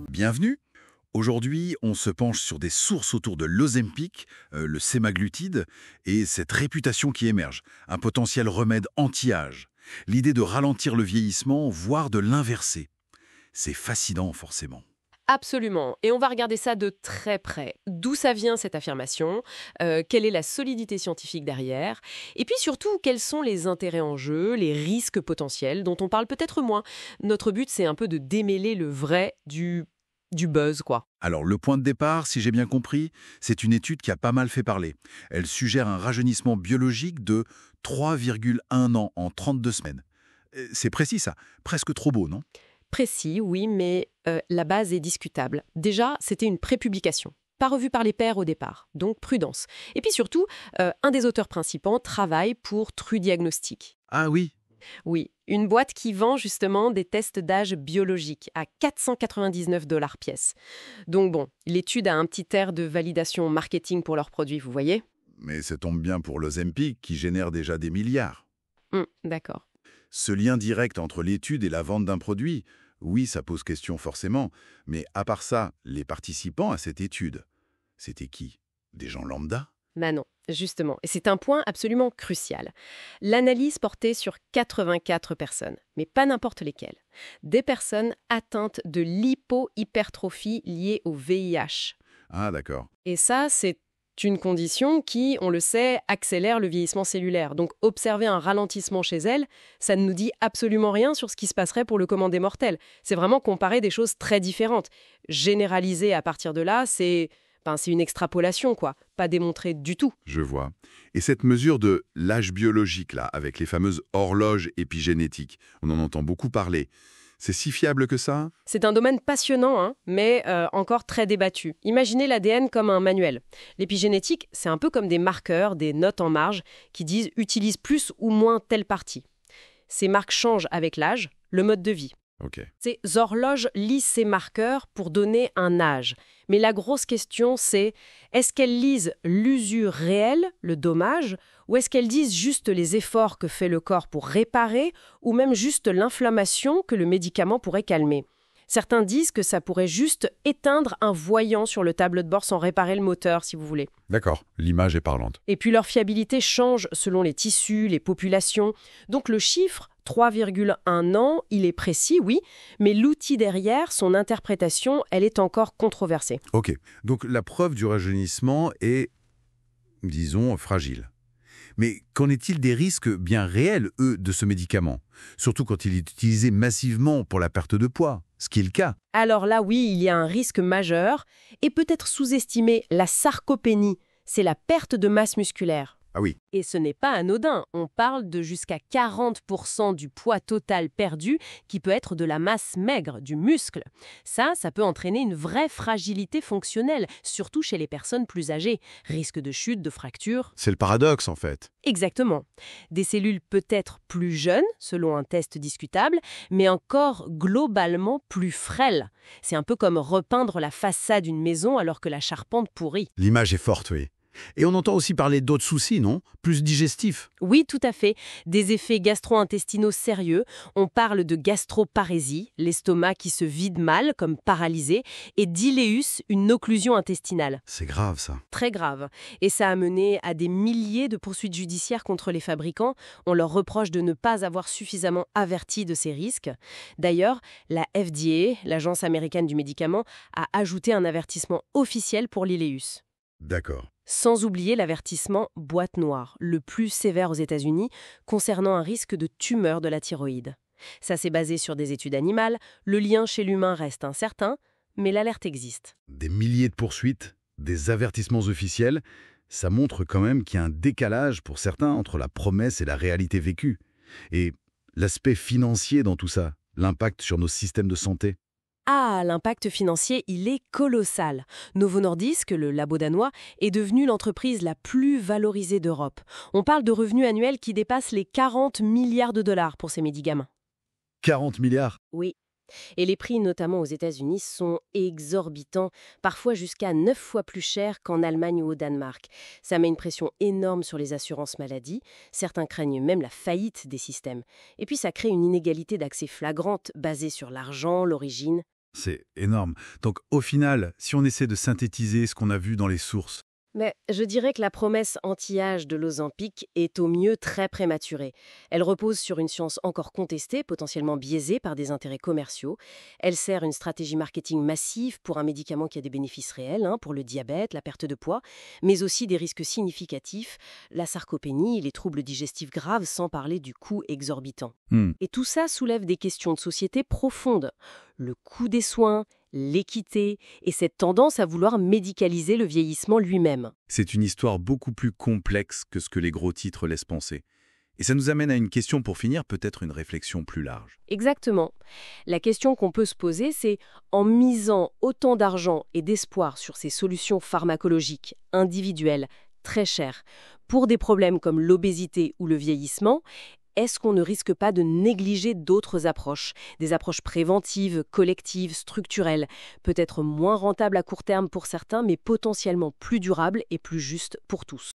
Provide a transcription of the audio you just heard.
Bienvenue. Aujourd'hui, on se penche sur des sources autour de l'Ozempic, le sémaglutide, et cette réputation qui émerge, un potentiel remède anti-âge. L'idée de ralentir le vieillissement, voire de l'inverser. C'est fascinant, forcément. Absolument. Et on va regarder ça de très près. D'où ça vient cette affirmation, quelle est la solidité scientifique derrière, et puis surtout, quels sont les intérêts en jeu, les risques potentiels dont on parle peut-être moins. Notre but, c'est un peu de démêler le vrai du buzz, quoi. Alors, le point de départ, si j'ai bien compris, c'est une étude qui a pas mal fait parler. Elle suggère un rajeunissement biologique de 3,1 ans en 32 semaines. C'est précis, ça. Presque trop beau, non? Précis, oui, mais la base est discutable. Déjà, c'était une prépublication. Pas revue par les pairs au départ, donc prudence. Et puis surtout, un des auteurs principaux travaille pour Tru Diagnostic. Ah oui. Oui, une boîte qui vend justement des tests d'âge biologiques à 499 $ pièce. Donc bon, l'étude a un petit air de validation marketing pour leurs produits, vous voyez? Mais ça tombe bien pour l'Ozempic qui génère déjà des milliards. D'accord. Ce lien direct entre l'étude et la vente d'un produit, oui, ça pose question forcément. Mais à part ça, les participants à cette étude, c'était qui? Des gens lambda? Bah non, justement. Et c'est un point absolument crucial. L'analyse portait sur 84 personnes, mais pas n'importe lesquelles. Des personnes atteintes de l'hypohypertrophie liée au VIH. Ah d'accord. Et ça, c'est une condition qui, on le sait, accélère le vieillissement cellulaire. Donc observer un ralentissement chez elles, ça ne nous dit absolument rien sur ce qui se passerait pour le commun des mortels. C'est vraiment comparer des choses très différentes. Généraliser à partir de là, c'est une extrapolation, quoi. Pas démontré du tout. Je vois. Et cette mesure de l'âge biologique, là, avec les fameuses horloges épigénétiques, on en entend beaucoup parler. C'est si fiable que ça? C'est un domaine passionnant, hein, mais encore très débattu. Imaginez l'ADN comme un manuel. L'épigénétique, c'est un peu comme des marqueurs, des notes en marge, qui disent « utilise plus ou moins telle partie ». Ces marques changent avec l'âge, le mode de vie. Ok. Ces horloges lisent ces marqueurs pour donner un âge. Mais la grosse question, c'est est-ce qu'elles lisent l'usure réelle, le dommage, ou est-ce qu'elles disent juste les efforts que fait le corps pour réparer, ou même juste l'inflammation que le médicament pourrait calmer? Certains disent que ça pourrait juste éteindre un voyant sur le tableau de bord sans réparer le moteur, si vous voulez. D'accord, l'image est parlante. Et puis leur fiabilité change selon les tissus, les populations. Donc le chiffre 3,1 ans, il est précis, oui, mais l'outil derrière, son interprétation, elle est encore controversée. Ok, donc la preuve du rajeunissement est, disons, fragile. Mais qu'en est-il des risques bien réels, eux, de ce médicament? Surtout quand il est utilisé massivement pour la perte de poids, ce qui est le cas. Alors là, oui, il y a un risque majeur, et peut-être sous-estimé la sarcopénie, c'est la perte de masse musculaire. Ah oui. Et ce n'est pas anodin, on parle de jusqu'à 40% du poids total perdu qui peut être de la masse maigre, du muscle. Ça peut entraîner une vraie fragilité fonctionnelle, surtout chez les personnes plus âgées. Risque de chute, de fracture. C'est le paradoxe, en fait. Exactement. Des cellules peut-être plus jeunes, selon un test discutable, mais encore globalement plus frêles. C'est un peu comme repeindre la façade d'une maison alors que la charpente pourrit. L'image est forte, oui. Et on entend aussi parler d'autres soucis, non? Plus digestifs. Oui, tout à fait. Des effets gastro-intestinaux sérieux. On parle de gastroparésie, l'estomac qui se vide mal, comme paralysé, et d'iléus, une occlusion intestinale. C'est grave, ça. Très grave. Et ça a mené à des milliers de poursuites judiciaires contre les fabricants. On leur reproche de ne pas avoir suffisamment averti de ces risques. D'ailleurs, la FDA, l'Agence américaine du médicament, a ajouté un avertissement officiel pour l'iléus. D'accord. Sans oublier l'avertissement boîte noire, le plus sévère aux États-Unis, concernant un risque de tumeur de la thyroïde. Ça s'est basé sur des études animales, le lien chez l'humain reste incertain, mais l'alerte existe. Des milliers de poursuites, des avertissements officiels, ça montre quand même qu'il y a un décalage pour certains entre la promesse et la réalité vécue. Et l'aspect financier dans tout ça, l'impact sur nos systèmes de santé. Ah, l'impact financier, il est colossal. Novo Nordisk, le labo danois, est devenu l'entreprise la plus valorisée d'Europe. On parle de revenus annuels qui dépassent les 40 milliards de dollars pour ces médicaments. 40 milliards? Oui. Et les prix, notamment aux États-Unis, sont exorbitants, parfois jusqu'à 9 fois plus chers qu'en Allemagne ou au Danemark. Ça met une pression énorme sur les assurances maladie. Certains craignent même la faillite des systèmes. Et puis ça crée une inégalité d'accès flagrante, basée sur l'argent, l'origine. C'est énorme. Donc au final, si on essaie de synthétiser ce qu'on a vu dans les sources, Mais je dirais que la promesse anti-âge de l'Ozempic est au mieux très prématurée. Elle repose sur une science encore contestée, potentiellement biaisée par des intérêts commerciaux. Elle sert une stratégie marketing massive pour un médicament qui a des bénéfices réels, pour le diabète, la perte de poids, mais aussi des risques significatifs, la sarcopénie, les troubles digestifs graves, sans parler du coût exorbitant. Et tout ça soulève des questions de société profondes. Le coût des soins, l'équité et cette tendance à vouloir médicaliser le vieillissement lui-même. c'est une histoire beaucoup plus complexe que ce que les gros titres laissent penser. Et ça nous amène à une question pour finir, peut-être une réflexion plus large. Exactement. La question qu'on peut se poser, c'est en misant autant d'argent et d'espoir sur ces solutions pharmacologiques, individuelles, très chères, pour des problèmes comme l'obésité ou le vieillissement, est-ce qu'on ne risque pas de négliger d'autres approches, des approches préventives, collectives, structurelles, peut-être moins rentables à court terme pour certains, mais potentiellement plus durables et plus justes pour tous?